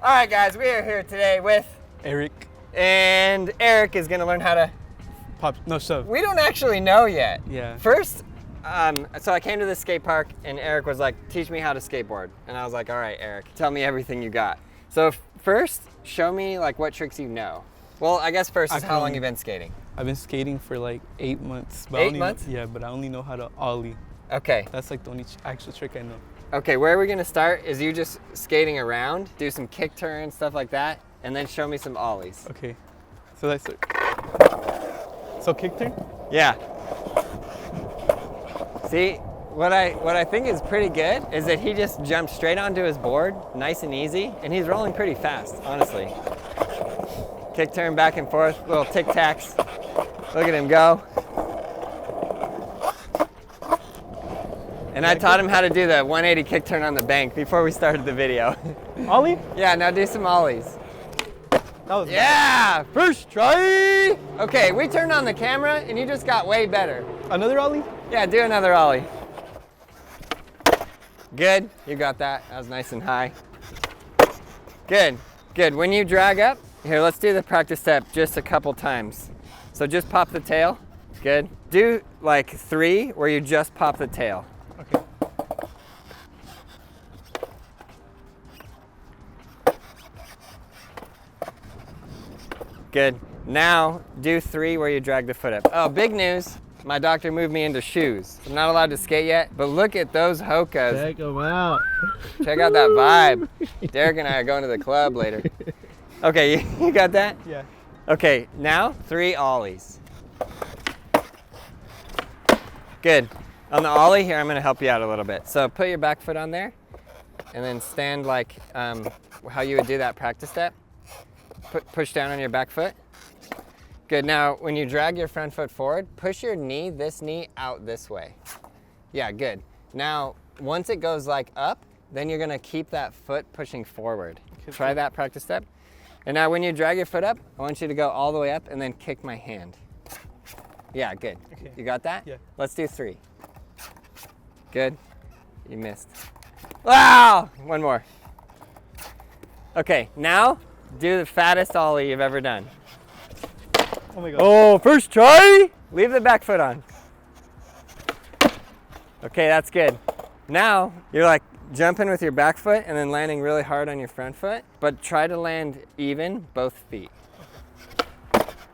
All right, guys, we are here today with Eric. And Eric is gonna learn how to shove. We don't actually know yet. Yeah. First, so I came to the skate park and Eric was like, teach me how to skateboard. And I was like, all right, Eric, tell me everything you got. So first, show me like what tricks you know. Well, I guess first is how long you've been skating. I've been skating for like 8 months. But 8 months? Yeah, but I only know how to ollie. Okay. That's like the only actual trick I know. Okay, where we're gonna start is you just skating around, do some kick turns, stuff like that, and then show me some ollies. Okay. So that's it. So kick turn? Yeah. See, what I think is pretty good is that he just jumped straight onto his board, nice and easy, and he's rolling pretty fast, honestly. Kick turn back and forth, little tic-tacs. Look at him go. And I taught him how to do the 180 kick turn on the bank before we started the video. Ollie? Yeah, now do some ollies. That was yeah, first try. Okay, we turned on the camera and you just got way better. Another ollie? Yeah, do another ollie. Good, you got that. That was nice and high. Good, good. When you drag up, here, let's do the practice step just a couple times. So just pop the tail. Good. Do like 3 where you just pop the tail. Okay. Good. Now do 3 where you drag the foot up. Oh, big news. My doctor moved me into shoes. I'm not allowed to skate yet, but look at those Hokas. Check them out. Check out that vibe. Derek and I are going to the club later. Okay, you got that? Yeah. Okay, now 3 ollies. Good. On the ollie here, I'm gonna help you out a little bit. So put your back foot on there and then stand like how you would do that practice step. Push down on your back foot. Good, now when you drag your front foot forward, push your knee, this knee, out this way. Yeah, good. Now, once it goes like up, then you're gonna keep that foot pushing forward. Try that practice step. And now when you drag your foot up, I want you to go all the way up and then kick my hand. Yeah, good. Okay. You got that? Yeah. Let's do 3. Good. You missed. Wow! One more. Okay, now do the fattest ollie you've ever done. Oh my God. Oh, first try! Leave the back foot on. Okay, that's good. Now, you're like jumping with your back foot and then landing really hard on your front foot, but try to land even, both feet.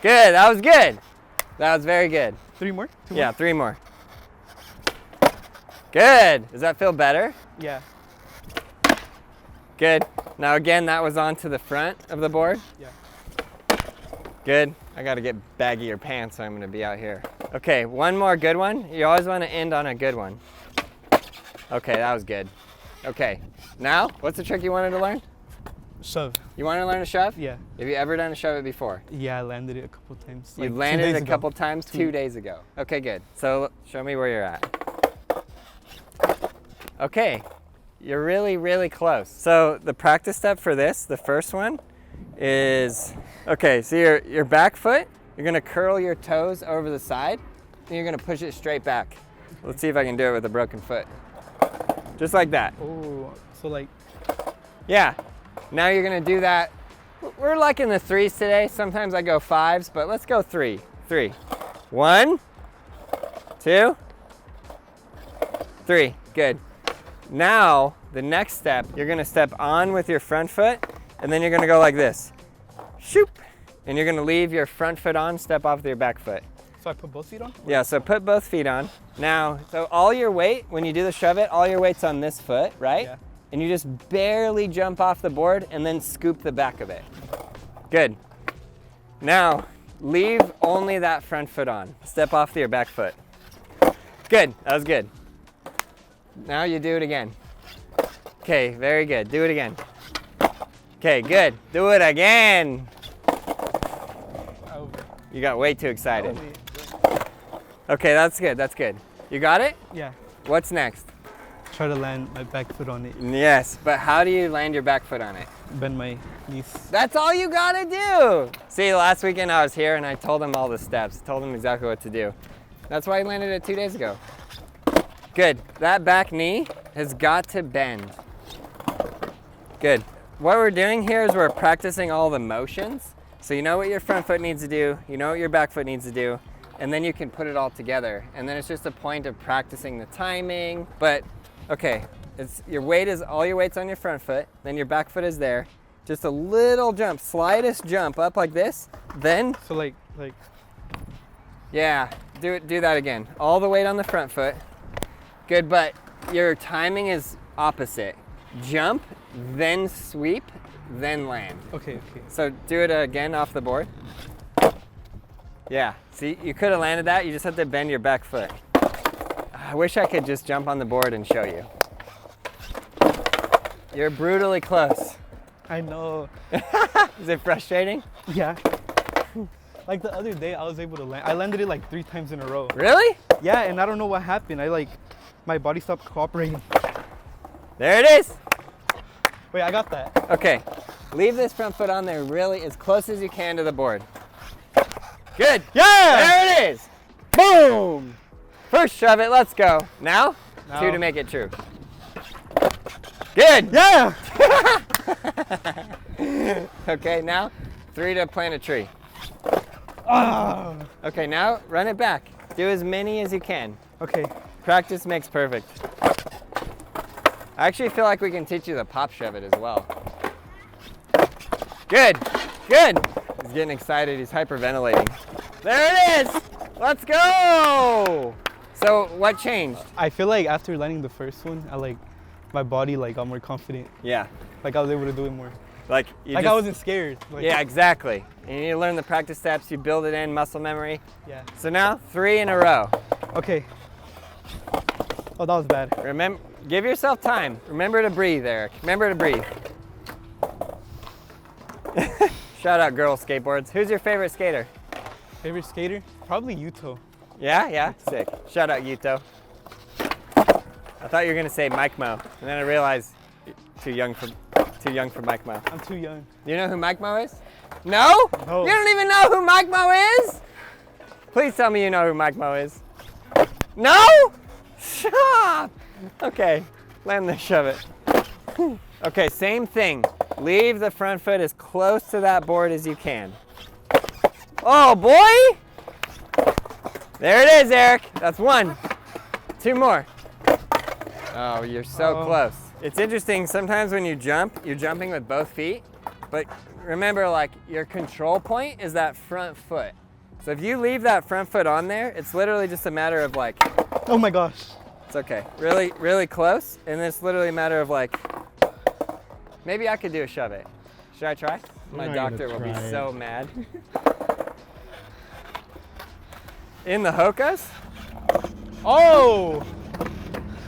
Good, that was good. That was very good. 3 more? 2 Yeah, more? 3 more. Good. Does that feel better? Yeah. Good. Now again, that was onto the front of the board. Yeah. Good. I gotta get baggier pants, so I'm gonna be out here. Okay, one more good one. You always wanna end on a good one. Okay, that was good. Okay, now, what's the trick you wanted to learn? Shove. You wanna learn to shove? Yeah. Have you ever done a shove it before? Yeah, I landed it a couple times. You like landed 2 it days a ago. couple times 2 days ago. Okay, good. So show me where you're at. Okay, you're really, really close. So the practice step for this, the first one, is, okay, so your back foot, you're gonna curl your toes over the side, and you're gonna push it straight back. Let's see if I can do it with a broken foot. Just like that. Oh, so like. Yeah, now you're gonna do that. We're like in the 3s today. Sometimes I go 5s, but let's go 3. 3. 1, 2, 3. Good. Now, the next step, you're gonna step on with your front foot, and then you're gonna go like this. Shoop. And you're gonna leave your front foot on, step off with your back foot. So I put both feet on? Yeah, so put both feet on. Now, so all your weight, when you do the shove it, all your weight's on this foot, right? Yeah. And you just barely jump off the board and then scoop the back of it. Good. Now, leave only that front foot on. Step off to your back foot. Good, that was good. Now you do it again. Okay, very good. Do it again. Okay, good. Do it again. Over. You got way too excited. Okay, that's good, that's good. You got it? Yeah. What's next? Try to land my back foot on it. Yes, but how do you land your back foot on it? Bend my knees. That's all you gotta do. See, last weekend I was here and I told him all the steps, told him exactly what to do. That's why he landed it 2 days ago. Good, that back knee has got to bend. Good, what we're doing here is we're practicing all the motions. So you know what your front foot needs to do, you know what your back foot needs to do, and then you can put it all together. And then it's just a point of practicing the timing. But okay, all your weight's on your front foot, then your back foot is there. Just a little jump, slightest jump up like this, then. So like. Yeah, do that again. All the weight on the front foot. Good, but your timing is opposite. Jump, then sweep, then land. Okay. So do it again off the board. Yeah, see, you could have landed that, you just have to bend your back foot. I wish I could just jump on the board and show you. You're brutally close. I know. Is it frustrating? Yeah. Like the other day, I was able to land. I landed it like 3 times in a row. Really? Yeah, and I don't know what happened. My body stopped cooperating. There it is. Wait, I got that. Okay, leave this front foot on there really as close as you can to the board. Good. Yeah! There it is. Boom. First shove it, let's go. Now, 2 to make it true. Good. Yeah! Okay, now 3 to plant a tree. Ah. Okay, now run it back. Do as many as you can. Okay. Practice makes perfect. I actually feel like we can teach you the pop shove it as well. Good. He's getting excited, he's hyperventilating. There it is! Let's go! So what changed? I feel like after landing the first one, my body got more confident. Yeah. I was able to do it more. I wasn't scared. Yeah, exactly. You need to learn the practice steps, you build it in, muscle memory. Yeah. So now, 3 in a row. Okay. Oh, that was bad. Remember, give yourself time. Remember to breathe, Eric. Remember to breathe. Shout out girls skateboards. Who's your favorite skater? Favorite skater? Probably Yuto. Yeah, sick. Shout out Yuto. I thought you were gonna say Mike Mo, and then I realized too young for Mike Mo. I'm too young. You know who Mike Mo is? No? No. You don't even know who Mike Mo is? Please tell me you know who Mike Mo is. No? Stop! Okay, land the shove it. Okay, same thing. Leave the front foot as close to that board as you can. Oh boy! There it is, Eric. That's 1. 2 more. Oh, you're so close. It's interesting, sometimes when you jump, you're jumping with both feet, but remember your control point is that front foot. So if you leave that front foot on there, it's literally just a matter of oh my gosh. It's okay. Really, really close, and it's literally a matter of maybe I could do a shove it. Should I try? My doctor will be so mad. In the Hokas? Oh!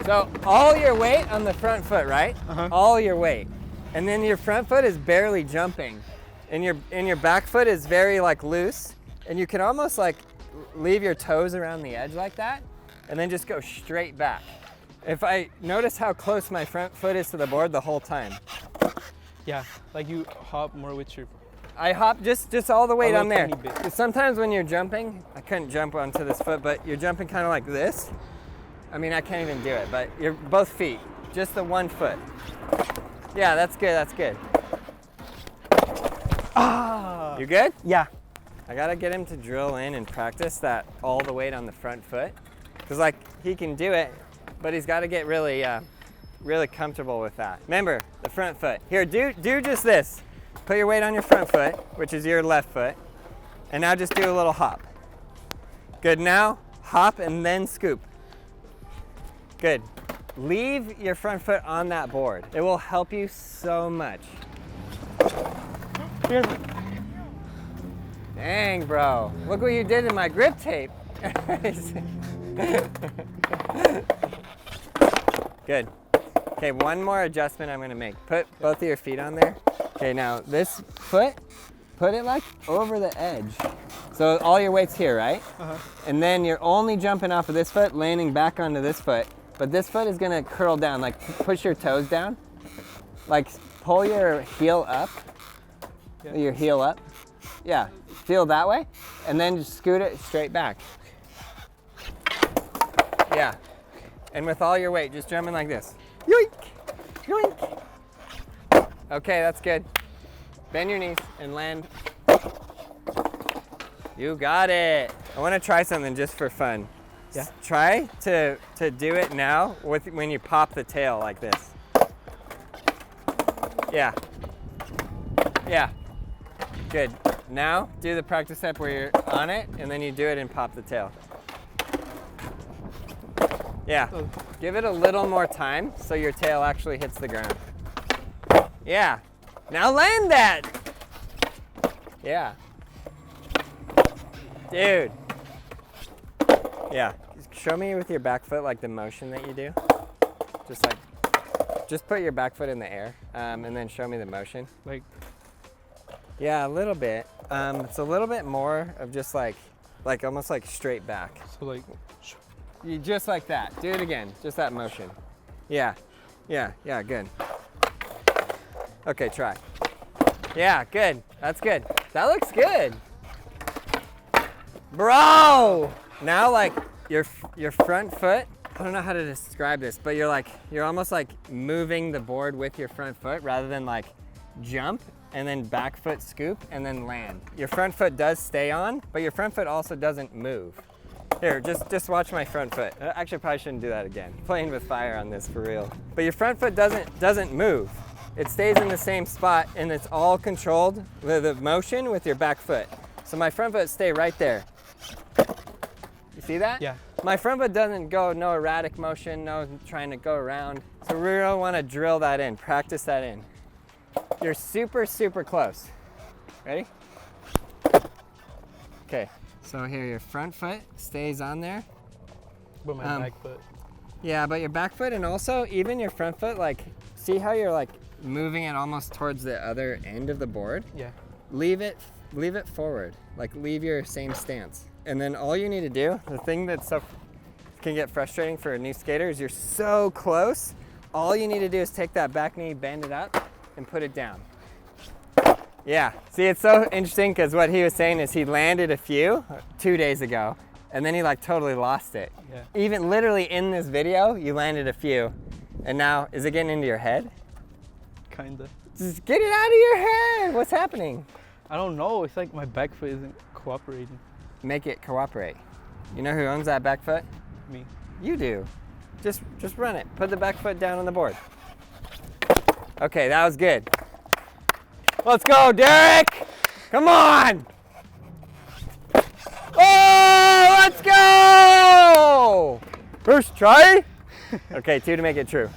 So all your weight on the front foot, right? Uh-huh. All your weight. And then your front foot is barely jumping. And your back foot is very loose. And you can almost leave your toes around the edge like that and then just go straight back. If I notice how close my front foot is to the board the whole time. Yeah, you hop more with your... I hop just all the weight on there. Tiny bit. Sometimes when you're jumping, I couldn't jump onto this foot, but you're jumping kind of like this. I mean, I can't even do it, but you're both feet, just the 1 foot. Yeah, that's good. Ah! You good? Yeah. I gotta get him to drill in and practice that all the weight on the front foot. Because he can do it, but he's gotta get really comfortable with that. Remember, the front foot. Here, do just this. Put your weight on your front foot, which is your left foot, and now just do a little hop. Good, now hop and then scoop. Good. Leave your front foot on that board. It will help you so much. Dang, bro. Look what you did in my grip tape. Good. Okay, one more adjustment I'm gonna make. Put both of your feet on there. Okay, now this foot, put it over the edge. So all your weight's here, right? Uh-huh. And then you're only jumping off of this foot, landing back onto this foot. But this foot is gonna curl down, push your toes down. Pull your heel up. Yeah. Your heel up. Yeah, feel that way. And then just scoot it straight back. Yeah. And with all your weight, just jumping like this. Yoink! Yoink! Okay, that's good. Bend your knees and land. You got it. I want to try something just for fun. Yeah. Try to do it now when you pop the tail like this. Yeah. Yeah. Good. Now do the practice step where you're on it and then you do it and pop the tail. Yeah. Give it a little more time so your tail actually hits the ground. Yeah. Now land that. Yeah. Dude. Yeah. Show me with your back foot like the motion that you do. Just put your back foot in the air and then show me the motion. Like, yeah, a little bit. It's a little bit more of just like almost like straight back. so like, You just like that. Do it again. Just that motion. Yeah. Yeah. Yeah. Good. Okay. Try. Yeah. Good. That's good. That looks good. Bro. Now like your front foot. I don't know how to describe this, but you're almost like moving the board with your front foot rather than like jump and then back foot scoop and then land. Your front foot does stay on, but your front foot also doesn't move. Here, just watch my front foot. Actually, probably shouldn't do that again. Playing with fire on this for real. But your front foot doesn't move. It stays in the same spot and it's all controlled, the motion with your back foot. So my front foot stay right there. You see that? yeah. My front foot doesn't go no erratic motion, no trying to go around. So we really want to drill that in, practice that in. You're super, super close. Ready? Okay, so here your front foot stays on there. But my back foot. Yeah, but your back foot and also even your front foot, like, see how you're like moving it almost towards the other end of the board? Yeah. Leave it forward, like leave your same stance. And then all you need to do, the thing that can get frustrating for a new skater is you're so close. All you need to do is take that back knee, bend it up, and put it down. Yeah, see, it's so interesting because what he was saying is he landed a few 2 days ago, and then he like totally lost it. Yeah. Even literally in this video, you landed a few, and now, is it getting into your head? Kinda. Just get it out of your head. What's happening? I don't know. It's like my back foot isn't cooperating. Make it cooperate. You know who owns that back foot? Me. You do. Just run it. Put the back foot down on the board. Okay, that was good. Let's go, Derek! Come on! Oh, let's go! First try. Okay, 2 to make it true.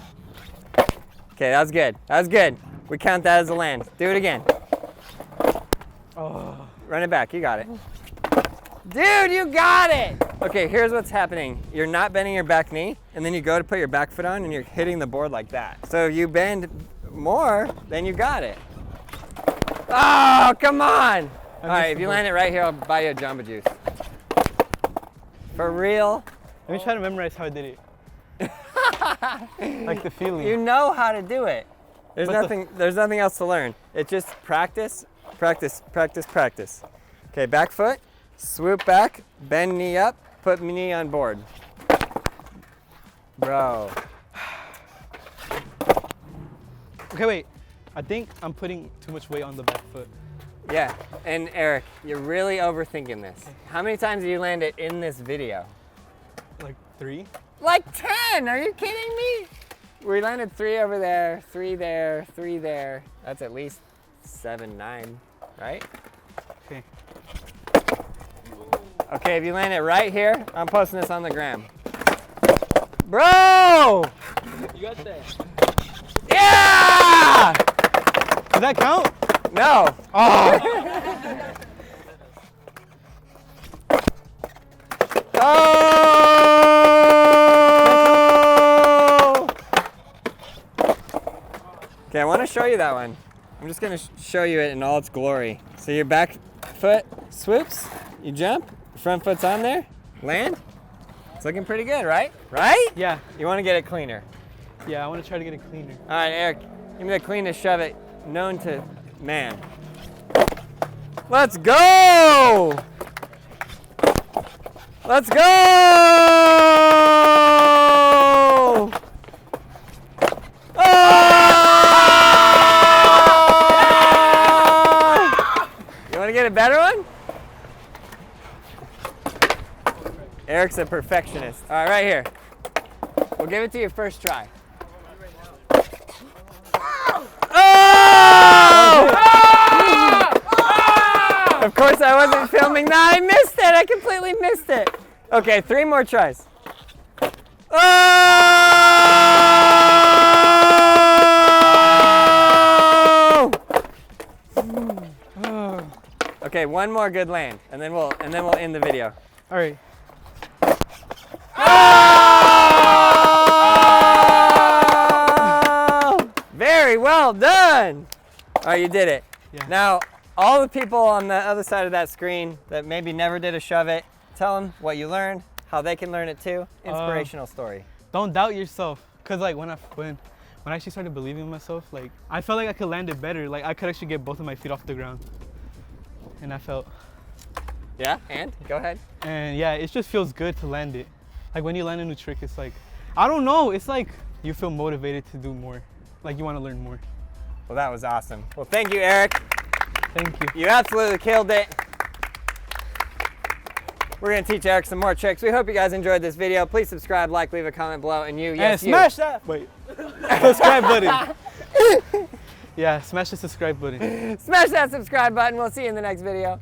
Okay, that was good. That was good. We count that as a land. Do it again. Oh. Run it back. You got it. Dude, you got it! Okay, here's what's happening. You're not bending your back knee, and then you go to put your back foot on, and you're hitting the board like that. So you bend more, then you got it. Oh, come on! All right, if you land it right here, I'll buy you a Jamba Juice. For real? Let me try to memorize how I did it. Like the feeling. You know how to do it. There's nothing else to learn. It's just practice, practice, practice, practice. Okay, back foot. Swoop back, bend knee up, put knee on board. Bro. Okay, wait. I think I'm putting too much weight on the back foot. Yeah, and Eric, you're really overthinking this. How many times did you land it in this video? Like 3? Like 10, are you kidding me? We landed 3 over there, 3 there, 3 there. That's at least 7, 9, right? Okay. Okay, if you land it right here, I'm posting this on the gram. Bro! You got that. Yeah! Does that count? No. Oh. Oh! Okay, I want to show you that one. I'm just going to show you it in all its glory. So your back foot swoops, you jump, front foot's on there, land. It's looking pretty good, right? Right? Yeah. You want to get it cleaner. Yeah, I want to try to get it cleaner. All right, Eric, give me the cleanest shove it known to man. Let's go! Let's go! Oh! get a better one? Eric's a perfectionist. All right, right here. We'll give it to you first try. Oh! Of course I wasn't filming that. I missed it. I completely missed it. Okay, 3 more tries. Oh! Okay, 1 more good land, and then we'll end the video. All right. Oh! Very well done. All right, you did it. Yeah. Now, all the people on the other side of that screen that maybe never did a shove it, tell them what you learned, how they can learn it too. Inspirational story. Don't doubt yourself, cause like when I actually started believing in myself, like I felt like I could land it better. Like I could actually get both of my feet off the ground, and I felt. Yeah, and go ahead. And yeah, it just feels good to land it. Like when you land a new trick, it's like, I don't know, it's like you feel motivated to do more. Like you want to learn more. Well, that was awesome. Well, thank you, Eric. Thank you. You absolutely killed it. We're gonna teach Eric some more tricks. We hope you guys enjoyed this video. Please subscribe, like, leave a comment below, and yes, and smash that. Wait, subscribe button. Yeah, smash the subscribe button. Smash that subscribe button. We'll see you in the next video.